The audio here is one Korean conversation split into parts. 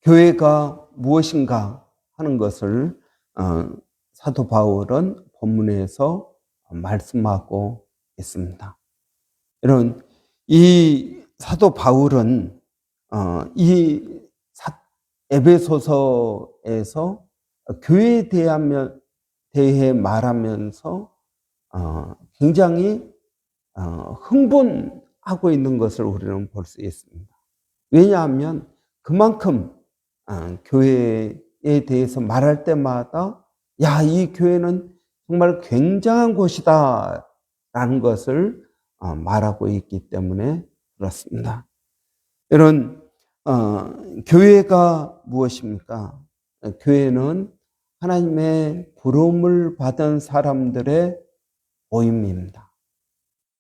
교회가 무엇인가 하는 것을 사도 바울은 본문에서 말씀하고 있습니다. 여러분, 이 사도 바울은 이 에베소서에서 교회에 대해 말하면서 굉장히 흥분하고 있는 것을 우리는 볼 수 있습니다. 왜냐하면 그만큼 교회에 대해서 말할 때마다 야, 이 교회는 정말 굉장한 곳이다 라는 것을 말하고 있기 때문에 그렇습니다. 이런 교회가 무엇입니까? 교회는 하나님의 부름을 받은 사람들의 모임입니다.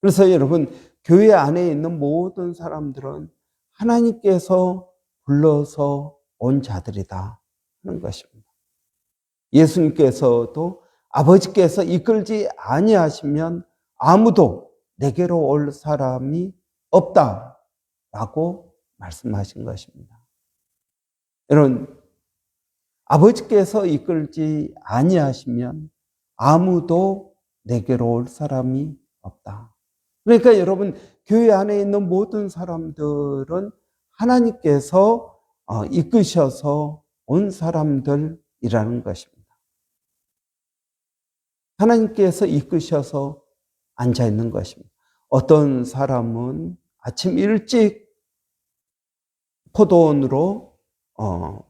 그래서 여러분, 교회 안에 있는 모든 사람들은 하나님께서 불러서 온 자들이다 하는 것입니다. 예수님께서도 아버지께서 이끌지 아니하시면 아무도 내게로 올 사람이 없다라고 말씀하신 것입니다. 여러분, 아버지께서 이끌지 아니하시면 아무도 내게로 올 사람이 없다. 그러니까 여러분, 교회 안에 있는 모든 사람들은 하나님께서 이끄셔서 온 사람들이라는 것입니다. 하나님께서 이끄셔서 앉아 있는 것입니다. 어떤 사람은 아침 일찍 포도원으로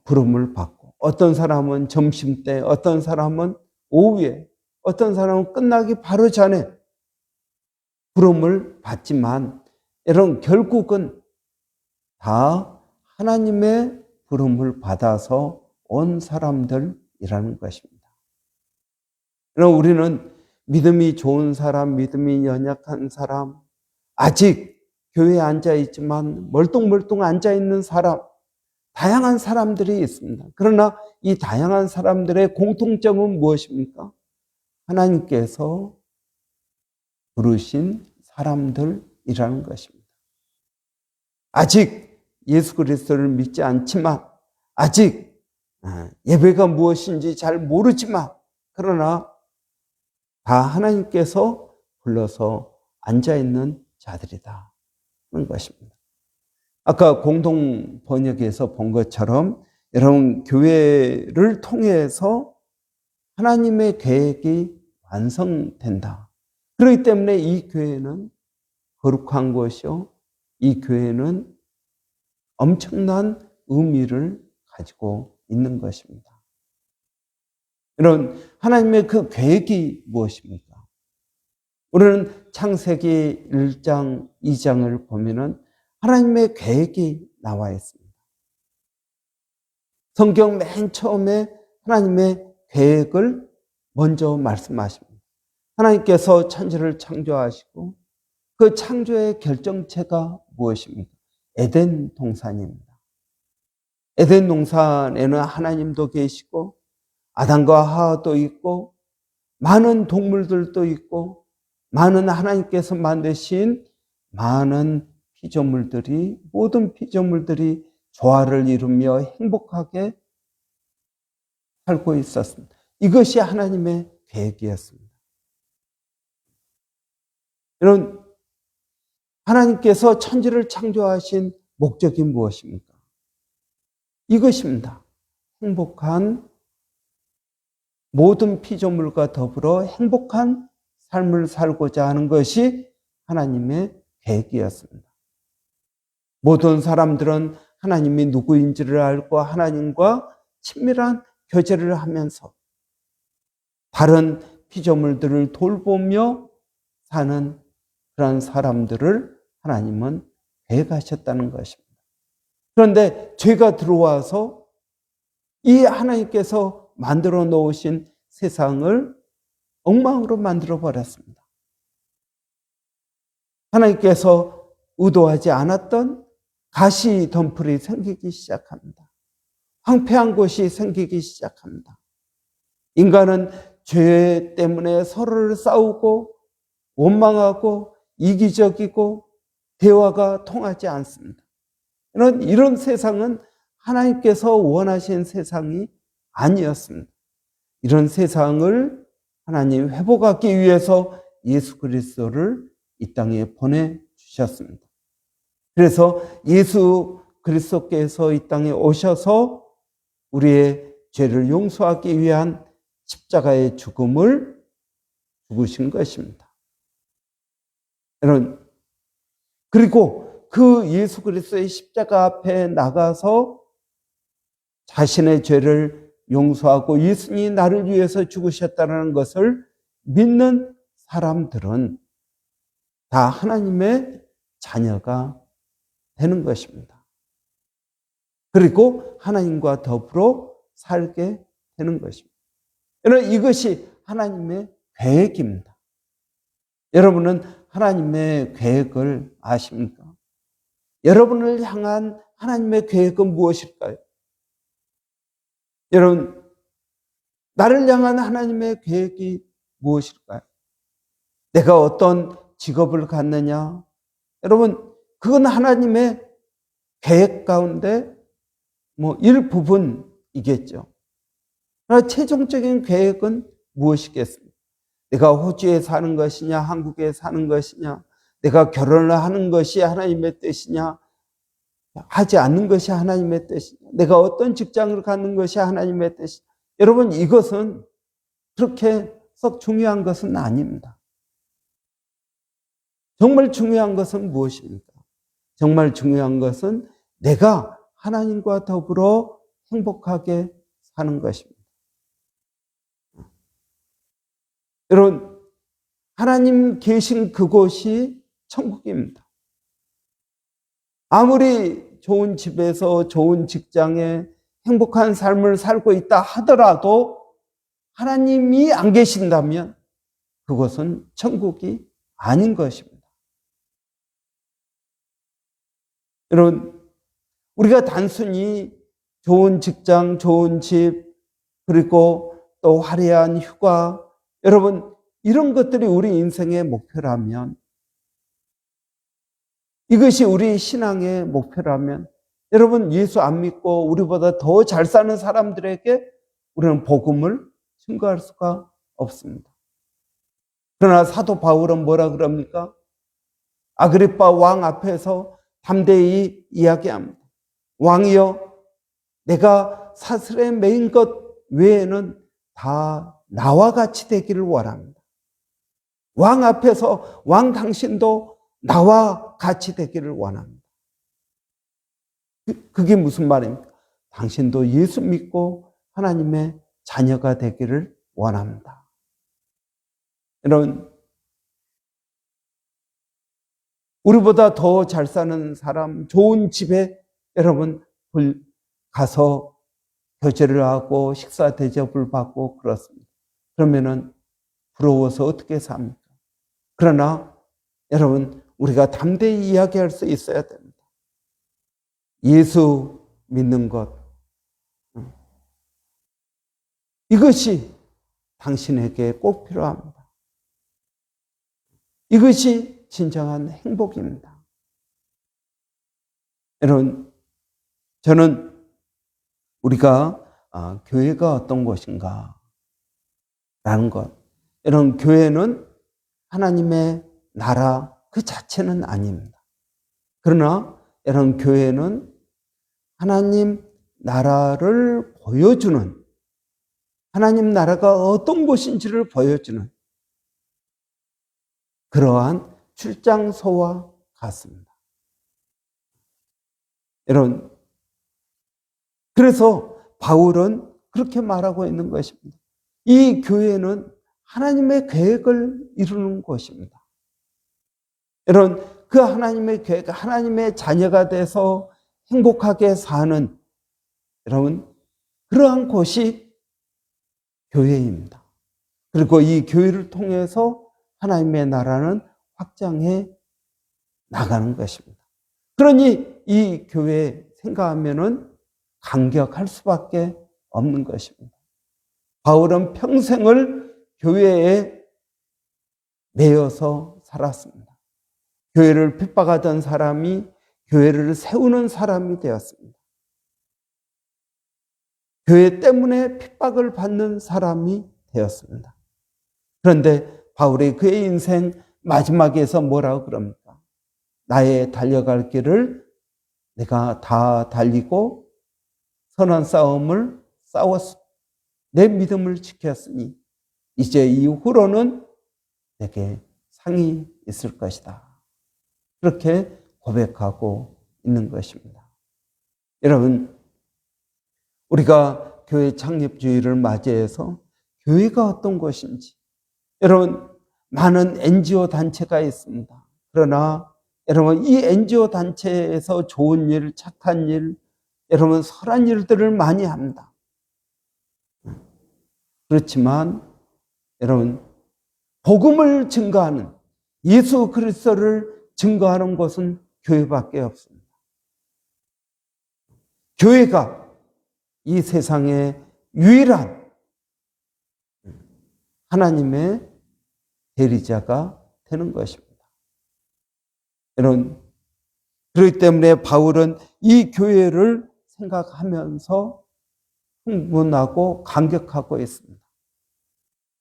부름을 받고, 어떤 사람은 점심때, 어떤 사람은 오후에, 어떤 사람은 끝나기 바로 전에 부름을 받지만, 여러분, 결국은 다 하나님의 부름을 받아서 온 사람들이라는 것입니다. 그럼 우리는 믿음이 좋은 사람, 믿음이 연약한 사람, 아직 교회에 앉아 있지만 멀뚱멀뚱 앉아 있는 사람, 다양한 사람들이 있습니다. 그러나 이 다양한 사람들의 공통점은 무엇입니까? 하나님께서 부르신 사람들이라는 것입니다. 아직 예수 그리스도를 믿지 않지만, 아직 예배가 무엇인지 잘 모르지만, 그러나 다 하나님께서 불러서 앉아있는 자들이다 하는 것입니다. 아까 공동 번역에서 본 것처럼 여러분, 교회를 통해서 하나님의 계획이 완성된다. 그렇기 때문에 이 교회는 거룩한 것이요, 이 교회는 엄청난 의미를 가지고 있는 것입니다. 이런 하나님의 그 계획이 무엇입니까? 우리는 창세기 1장, 2장을 보면은 하나님의 계획이 나와 있습니다. 성경 맨 처음에 하나님의 계획을 먼저 말씀하십니다. 하나님께서 천지를 창조하시고 그 창조의 결정체가 무엇입니까? 에덴 동산입니다. 에덴 동산에는 하나님도 계시고 아담과 하와도 있고 많은 동물들도 있고 많은 하나님께서 만드신 많은 피조물들이, 모든 피조물들이 조화를 이루며 행복하게 살고 있었습니다. 이것이 하나님의 계획이었습니다. 여러분, 하나님께서 천지를 창조하신 목적이 무엇입니까? 이것입니다. 행복한, 모든 피조물과 더불어 행복한 삶을 살고자 하는 것이 하나님의 계획이었습니다. 모든 사람들은 하나님이 누구인지를 알고 하나님과 친밀한 교제를 하면서 다른 피조물들을 돌보며 사는 그런 사람들을 하나님은 계획하셨다는 것입니다. 그런데 죄가 들어와서 이 하나님께서 만들어 놓으신 세상을 엉망으로 만들어 버렸습니다. 하나님께서 의도하지 않았던 가시 덤불이 생기기 시작합니다. 황폐한 곳이 생기기 시작합니다. 인간은 죄 때문에 서로를 싸우고 원망하고 이기적이고 대화가 통하지 않습니다. 이런 세상은 하나님께서 원하신 세상이 아니었습니다. 이런 세상을 하나님 회복하기 위해서 예수 그리스도를 이 땅에 보내주셨습니다. 그래서 예수 그리스도께서 이 땅에 오셔서 우리의 죄를 용서하기 위한 십자가의 죽음을 죽으신 것입니다. 여러분, 그리고 그 예수 그리스도의 십자가 앞에 나가서 자신의 죄를 용서하고 예수님이 나를 위해서 죽으셨다는 것을 믿는 사람들은 다 하나님의 자녀가 되는 것입니다. 그리고 하나님과 더불어 살게 되는 것입니다. 여러분, 이것이 하나님의 계획입니다. 여러분은 하나님의 계획을 아십니까? 여러분을 향한 하나님의 계획은 무엇일까요? 여러분, 나를 향한 하나님의 계획이 무엇일까요? 내가 어떤 직업을 갖느냐? 여러분, 그건 하나님의 계획 가운데 일부분이겠죠. 그러나 최종적인 계획은 무엇이겠습니까? 내가 호주에 사는 것이냐, 한국에 사는 것이냐, 내가 결혼을 하는 것이 하나님의 뜻이냐, 하지 않는 것이 하나님의 뜻이냐, 내가 어떤 직장을 갖는 것이 하나님의 뜻이냐. 여러분, 이것은 그렇게 썩 중요한 것은 아닙니다. 정말 중요한 것은 무엇입니까? 정말 중요한 것은 내가 하나님과 더불어 행복하게 사는 것입니다. 여러분, 하나님 계신 그곳이 천국입니다. 아무리 좋은 집에서 좋은 직장에 행복한 삶을 살고 있다 하더라도 하나님이 안 계신다면 그것은 천국이 아닌 것입니다. 여러분, 우리가 단순히 좋은 직장, 좋은 집, 그리고 또 화려한 휴가, 여러분, 이런 것들이 우리 인생의 목표라면, 이것이 우리 신앙의 목표라면, 여러분, 예수 안 믿고 우리보다 더 잘 사는 사람들에게 우리는 복음을 증거할 수가 없습니다. 그러나 사도 바울은 뭐라 그럽니까? 아그리빠 왕 앞에서 담대히 이야기합니다. 왕이여, 내가 사슬에 매인 것 외에는 다 나와 같이 되기를 원합니다. 왕 앞에서 왕 당신도 나와 같이 되기를 원합니다. 그게 무슨 말입니까? 당신도 예수 믿고 하나님의 자녀가 되기를 원합니다. 여러분, 우리보다 더 잘 사는 사람, 좋은 집에 여러분 가서 교제를 하고 식사 대접을 받고 그렇습니다. 그러면은 부러워서 어떻게 삽니까? 그러나 여러분, 우리가 담대히 이야기할 수 있어야 됩니다. 예수 믿는 것, 이것이 당신에게 꼭 필요합니다. 이것이 진정한 행복입니다. 여러분, 저는 우리가 교회가 어떤 곳인가 라는 것, 여러분, 교회는 하나님의 나라 그 자체는 아닙니다. 그러나 여러분, 교회는 하나님 나라를 보여주는, 하나님 나라가 어떤 곳인지를 보여주는 그러한 출장소와 같습니다. 여러분, 그래서 바울은 그렇게 말하고 있는 것입니다. 이 교회는 하나님의 계획을 이루는 곳입니다. 여러분, 그 하나님의 계획, 하나님의 자녀가 돼서 행복하게 사는, 여러분, 그러한 곳이 교회입니다. 그리고 이 교회를 통해서 하나님의 나라는 확장해 나가는 것입니다. 그러니 이 교회 생각하면은 감격할 수밖에 없는 것입니다. 바울은 평생을 교회에 매여서 살았습니다. 교회를 핍박하던 사람이 교회를 세우는 사람이 되었습니다. 교회 때문에 핍박을 받는 사람이 되었습니다. 그런데 바울이 그의 인생 마지막에서 뭐라고 그럽니까? 나의 달려갈 길을 내가 다 달리고 선한 싸움을 싸웠으니 내 믿음을 지켰으니 이제 이후로는 내게 상이 있을 것이다. 그렇게 고백하고 있는 것입니다. 여러분, 우리가 교회 창립주의를 맞이해서 교회가 어떤 것인지, 여러분, 많은 NGO 단체가 있습니다. 그러나 여러분, 이 NGO 단체에서 좋은 일, 착한 일, 여러분, 선한 일들을 많이 합니다. 그렇지만 여러분, 복음을 증거하는, 예수 그리스도를 증거하는 곳은 교회밖에 없습니다. 교회가 이 세상의 유일한 하나님의 대리자가 되는 것입니다. 여러분, 그렇기 때문에 바울은 이 교회를 생각하면서 흥분하고 감격하고 있습니다.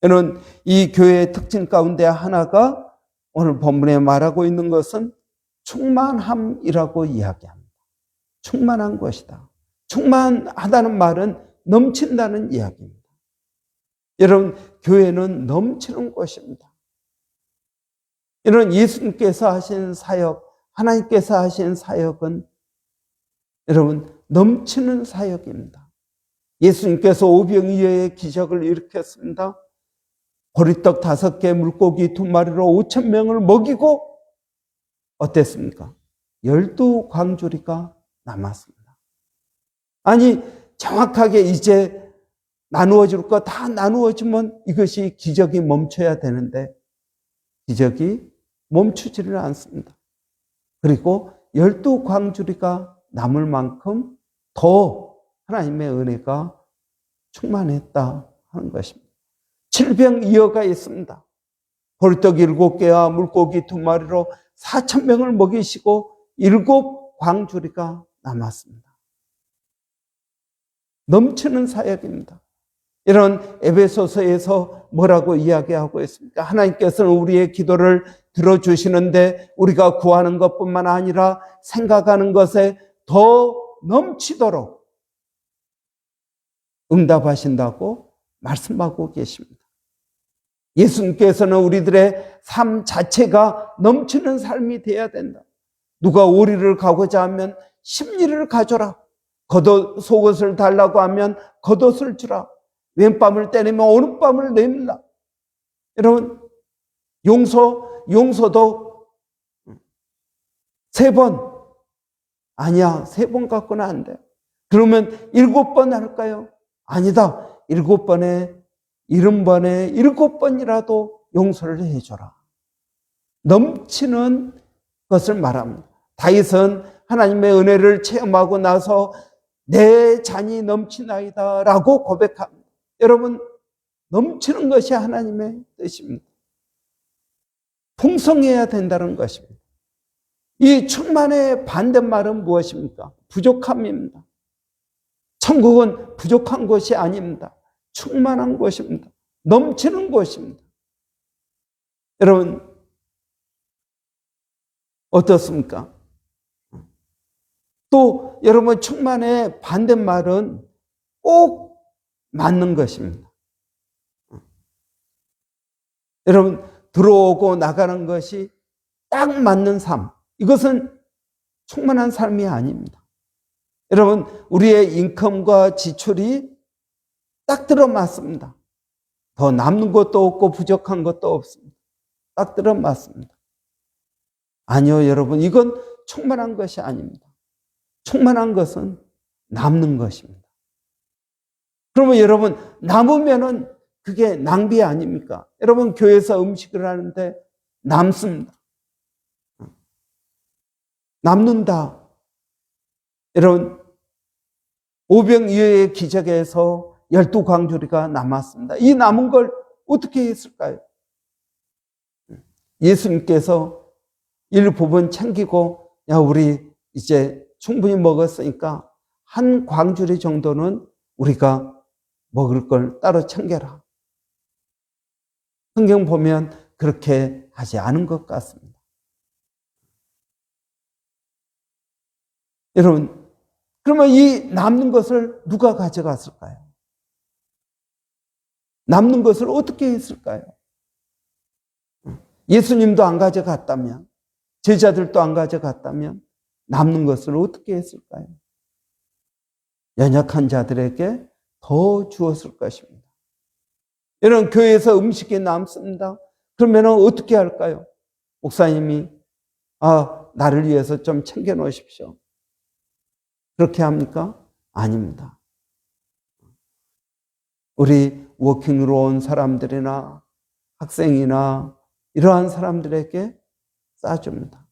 여러분, 이 교회의 특징 가운데 하나가 오늘 본문에 말하고 있는 것은 충만함이라고 이야기합니다. 충만한 것이다. 충만하다는 말은 넘친다는 이야기입니다. 여러분, 교회는 넘치는 것입니다. 여러분, 예수님께서 하신 사역, 하나님께서 하신 사역은 여러분, 넘치는 사역입니다. 예수님께서 오병이어의 기적을 일으켰습니다. 보리떡 5개, 물고기 2마리로 5,000명을 먹이고 어땠습니까? 12광주리가 남았습니다. 아니, 정확하게 이제 나누어질 거 다 나누어지면 이것이 기적이 멈춰야 되는데 기적이 멈추지를 않습니다. 그리고 12광주리가 남을 만큼 더 하나님의 은혜가 충만했다 하는 것입니다. 질병이어가 있습니다. 보리떡 7개와 물고기 2마리로 4,000명을 먹이시고 7광주리가 남았습니다. 넘치는 사역입니다. 이런 에베소서에서 뭐라고 이야기하고 있습니까? 하나님께서는 우리의 기도를 들어주시는데 우리가 구하는 것뿐만 아니라 생각하는 것에 더 넘치도록 응답하신다고 말씀하고 계십니다. 예수님께서는 우리들의 삶 자체가 넘치는 삶이 되어야 된다. 누가 오리를 가고자 하면 십리를 가져라. 겉옷 속옷을 달라고 하면 겉옷을 주라. 왼밤을 때리면 오른밤을 내밀라. 여러분, 용서도 3번. 아니야, 3번 갖고는 안 돼. 그러면 7번 할까요? 아니다. 7번에 70번에 7번이라도 용서를 해줘라. 넘치는 것을 말합니다. 다윗은 하나님의 은혜를 체험하고 나서 내 잔이 넘치나이다 라고 고백합니다. 여러분, 넘치는 것이 하나님의 뜻입니다. 풍성해야 된다는 것입니다. 이 충만의 반대말은 무엇입니까? 부족함입니다. 천국은 부족한 것이 아닙니다. 충만한 것입니다. 넘치는 것입니다. 여러분, 어떻습니까? 또 여러분, 충만의 반대말은 꼭 맞는 것입니다. 여러분, 들어오고 나가는 것이 딱 맞는 삶, 이것은 충만한 삶이 아닙니다. 여러분, 우리의 인컴과 지출이 딱 들어맞습니다. 더 남는 것도 없고 부족한 것도 없습니다. 딱 들어맞습니다. 아니요, 여러분, 이건 충만한 것이 아닙니다. 충만한 것은 남는 것입니다. 그러면 여러분, 남으면은 그게 낭비 아닙니까? 여러분, 교회에서 음식을 하는데 남습니다. 남는다. 여러분, 오병이어의 기적에서 12광주리가 남았습니다. 이 남은 걸 어떻게 했을까요? 예수님께서 일부분 챙기고, 야, 우리 이제 충분히 먹었으니까 한 광주리 정도는 우리가 먹을 걸 따로 챙겨라. 성경 보면 그렇게 하지 않은 것 같습니다. 여러분, 그러면 이 남는 것을 누가 가져갔을까요? 남는 것을 어떻게 했을까요? 예수님도 안 가져갔다면, 제자들도 안 가져갔다면 남는 것을 어떻게 했을까요? 연약한 자들에게 더 주었을 것입니다. 여러분, 교회에서 음식이 남습니다. 그러면 어떻게 할까요? 목사님이 나를 위해서 좀 챙겨 놓으십시오. 그렇게 합니까? 아닙니다. 우리 워킹으로 온 사람들이나 학생이나 이러한 사람들에게 싸줍니다.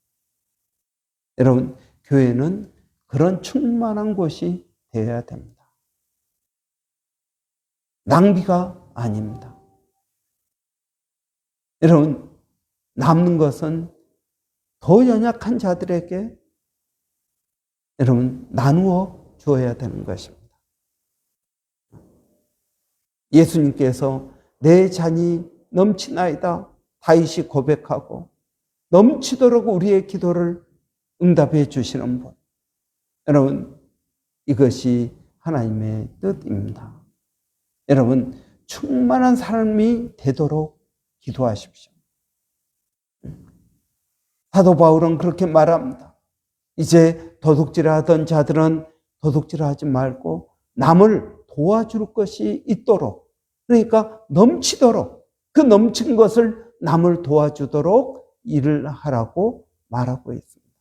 여러분, 교회는 그런 충만한 곳이 되어야 됩니다. 낭비가 아닙니다. 여러분, 남는 것은 더 연약한 자들에게 여러분 나누어 주어야 되는 것입니다. 예수님께서 내 잔이 넘치나이다 다윗이 고백하고 넘치도록 우리의 기도를 응답해 주시는 분. 여러분, 이것이 하나님의 뜻입니다. 여러분, 충만한 삶이 되도록 기도하십시오. 사도 바울은 그렇게 말합니다. 이제 도둑질하던 자들은 도둑질하지 말고 남을 도와줄 것이 있도록, 그러니까 넘치도록, 그 넘친 것을 남을 도와주도록 일을 하라고 말하고 있습니다.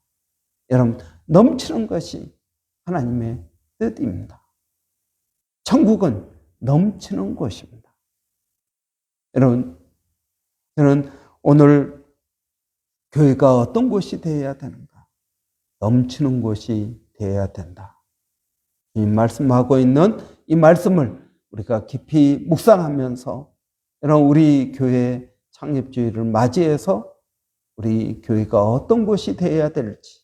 여러분, 넘치는 것이 하나님의 뜻입니다. 천국은 넘치는 곳입니다. 여러분, 저는 오늘 교회가 어떤 곳이 되어야 되는가? 넘치는 곳이 되어야 된다. 이 말씀하고 있는 이 말씀을 우리가 깊이 묵상하면서 여러분, 우리 교회 창립주의를 맞이해서 우리 교회가 어떤 곳이 되어야 될지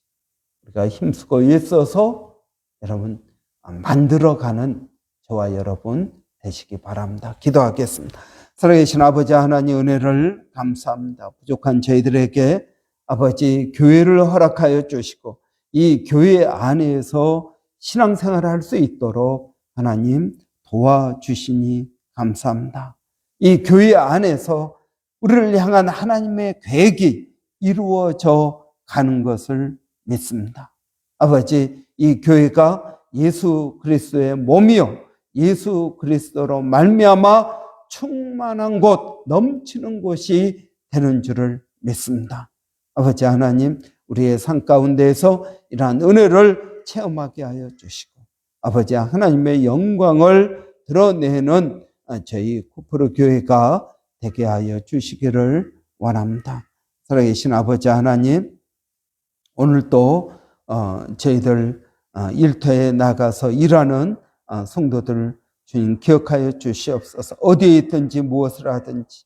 우리가 힘쓰고 애써서 여러분 만들어가는 저와 여러분 되시기 바랍니다. 기도하겠습니다. 살아계신 아버지 하나님, 은혜를 감사합니다. 부족한 저희들에게 아버지 교회를 허락하여 주시고 이 교회 안에서 신앙생활을 할 수 있도록 하나님 도와주시니 감사합니다. 이 교회 안에서 우리를 향한 하나님의 계획이 이루어져 가는 것을 믿습니다. 아버지, 이 교회가 예수 그리스도의 몸이요 예수 그리스도로 말미암아 충만한 곳, 넘치는 곳이 되는 줄을 믿습니다. 아버지 하나님, 우리의 삶 가운데에서 이러한 은혜를 체험하게 하여 주시고 아버지 하나님의 영광을 드러내는 저희 쿠프르 교회가 되게 하여 주시기를 원합니다. 살아계신 아버지 하나님, 오늘 또 저희들 일터에 나가서 일하는 성도들 주님 기억하여 주시옵소서. 어디에 있든지 무엇을 하든지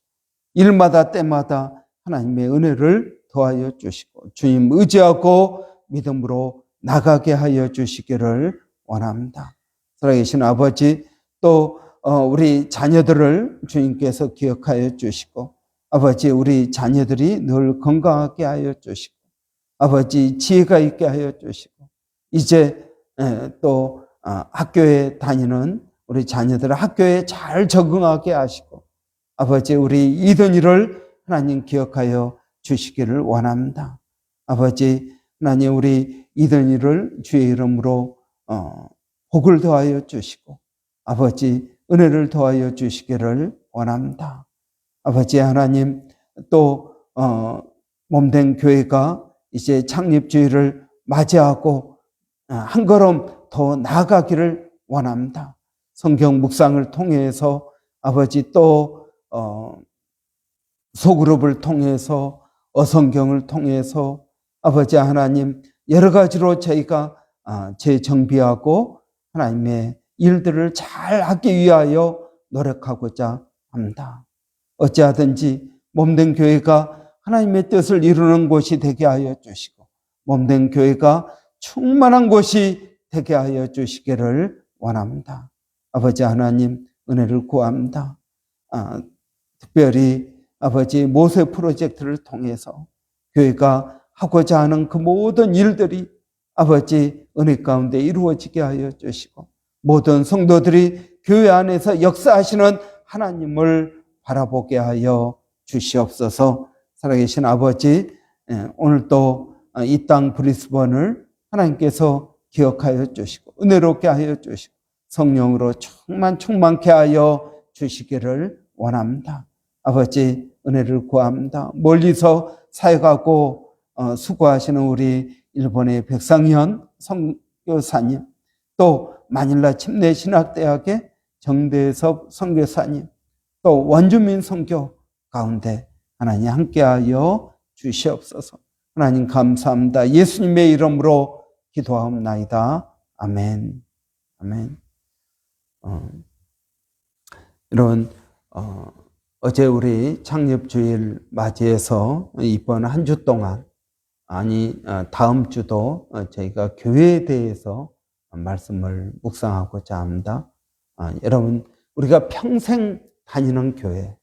일마다 때마다 하나님의 은혜를 더하여 주시고 주님 의지하고 믿음으로 나가게 하여 주시기를 원합니다. 살아계신 아버지, 또 우리 자녀들을 주님께서 기억하여 주시고 아버지, 우리 자녀들이 늘 건강하게 하여 주시고 아버지 지혜가 있게 하여 주시고 이제 또 학교에 다니는 우리 자녀들을 학교에 잘 적응하게 하시고 아버지, 우리 이든이를 하나님 기억하여 주시기를 원합니다. 아버지 하나님, 우리 이든이를 주의 이름으로 복을 더하여 주시고 아버지 은혜를 더하여 주시기를 원합니다. 아버지 하나님, 또 몸된 교회가 이제 창립주의를 맞이하고 한 걸음 더 나아가기를 원합니다. 성경 묵상을 통해서 아버지, 또 소그룹을 통해서 어성경을 통해서 아버지 하나님 여러 가지로 저희가 재정비하고 하나님의 일들을 잘 하기 위하여 노력하고자 합니다. 어찌하든지 몸된 교회가 하나님의 뜻을 이루는 곳이 되게 하여 주시고 몸된 교회가 충만한 곳이 되게 하여 주시기를 원합니다. 아버지 하나님 은혜를 구합니다. 특별히 아버지 모세 프로젝트를 통해서 교회가 하고자 하는 그 모든 일들이 아버지 은혜 가운데 이루어지게 하여 주시고 모든 성도들이 교회 안에서 역사하시는 하나님을 바라보게 하여 주시옵소서. 살아계신 아버지, 오늘 또 이 땅 브리스번을 하나님께서 기억하여 주시고 은혜롭게 하여 주시고 성령으로 충만케 하여 주시기를 원합니다. 아버지 은혜를 구합니다. 멀리서 사역하고 수고하시는 우리 일본의 백상현 선교사님, 또 마닐라 침례신학대학의 정대섭 선교사님, 또 원주민 선교 가운데 하나님 함께하여 주시옵소서. 하나님 감사합니다. 예수님의 이름으로 기도하옵나이다. 아멘. 아멘. 이런 어제 우리 창립주일 맞이해서 이번 한 주 동안 다음 주도 저희가 교회에 대해서 말씀을 묵상하고자 합니다. 여러분 우리가 평생 다니는 교회,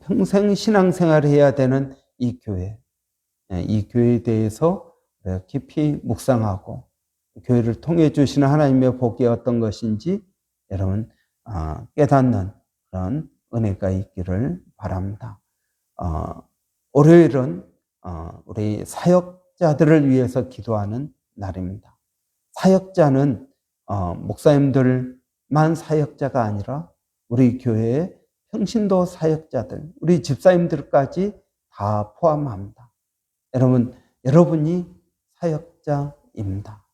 평생 신앙생활을 해야 되는 이 교회에 대해서 깊이 묵상하고 교회를 통해 주시는 하나님의 복이 어떤 것인지 여러분 깨닫는 그런 은혜가 있기를 바랍니다. 월요일은 우리 사역자들을 위해서 기도하는 날입니다. 사역자는 목사님들만 사역자가 아니라 우리 교회의 평신도 사역자들, 우리 집사님들까지 다 포함합니다. 여러분이 사역자입니다.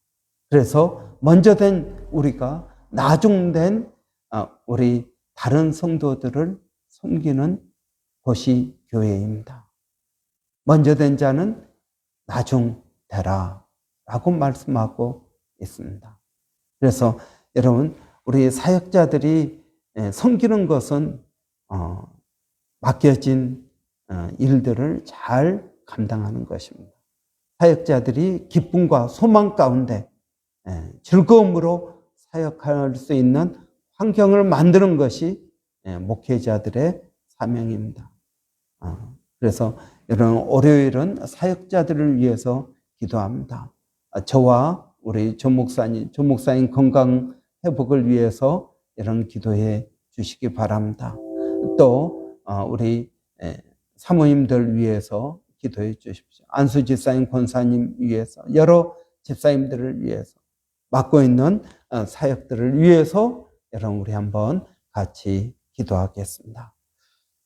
그래서 먼저 된 우리가 나중된 우리 다른 성도들을 섬기는 곳이 교회입니다. 먼저 된 자는 나중 되라 라고 말씀하고 있습니다. 그래서 여러분 우리 사역자들이 섬기는 것은 맡겨진 일들을 잘 감당하는 것입니다. 사역자들이 기쁨과 소망 가운데 즐거움으로 사역할 수 있는 환경을 만드는 것이 목회자들의 사명입니다. 그래서 이런 월요일은 사역자들을 위해서 기도합니다. 저와 우리 조 목사님 건강 회복을 위해서 이런 기도해 주시기 바랍니다. 또 우리 사모님들 위해서 기도해 주십시오. 안수 집사님, 권사님 위해서, 여러 집사님들을 위해서, 맡고 있는 사역들을 위해서 여러분 우리 한번 같이 기도하겠습니다.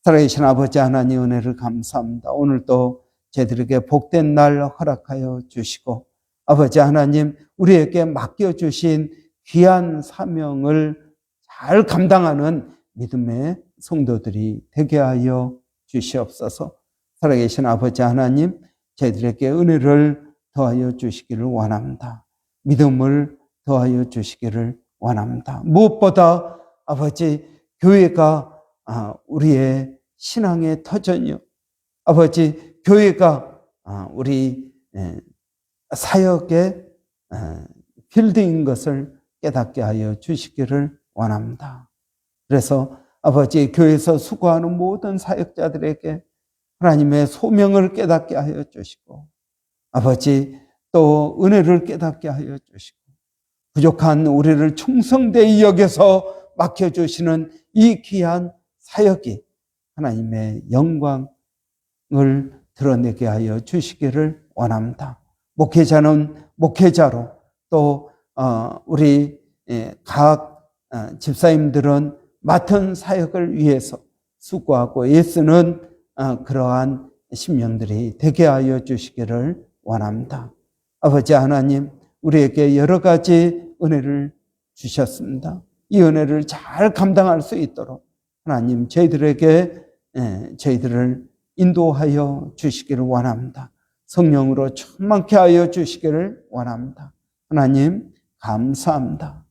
살아계신 아버지 하나님 은혜를 감사합니다. 오늘도 저희들에게 복된 날 허락하여 주시고 아버지 하나님 우리에게 맡겨주신 귀한 사명을 잘 감당하는 믿음의 성도들이 되게 하여 주시옵소서. 살아계신 아버지 하나님 저희들에게 은혜를 더하여 주시기를 원합니다. 믿음을 더하여 주시기를 원합니다. 무엇보다 아버지 교회가 우리의 신앙의 터전이요, 아버지 교회가 우리 사역의 필드인 것을 깨닫게 하여 주시기를 원합니다. 그래서 아버지 교회에서 수고하는 모든 사역자들에게 하나님의 소명을 깨닫게 하여 주시고 아버지 또 은혜를 깨닫게 하여 주시고 부족한 우리를 충성되이 여겨서 맡겨주시는 이 귀한 사역이 하나님의 영광을 드러내게 하여 주시기를 원합니다. 목회자는 목회자로 또 우리 각 집사님들은 맡은 사역을 위해서 수고하고 애쓰는 그러한 심령들이 되게 하여 주시기를 원합니다. 아버지 하나님 우리에게 여러 가지 은혜를 주셨습니다. 이 은혜를 잘 감당할 수 있도록 하나님 저희들을 인도하여 주시기를 원합니다. 성령으로 충만케 하여 주시기를 원합니다. 하나님 감사합니다.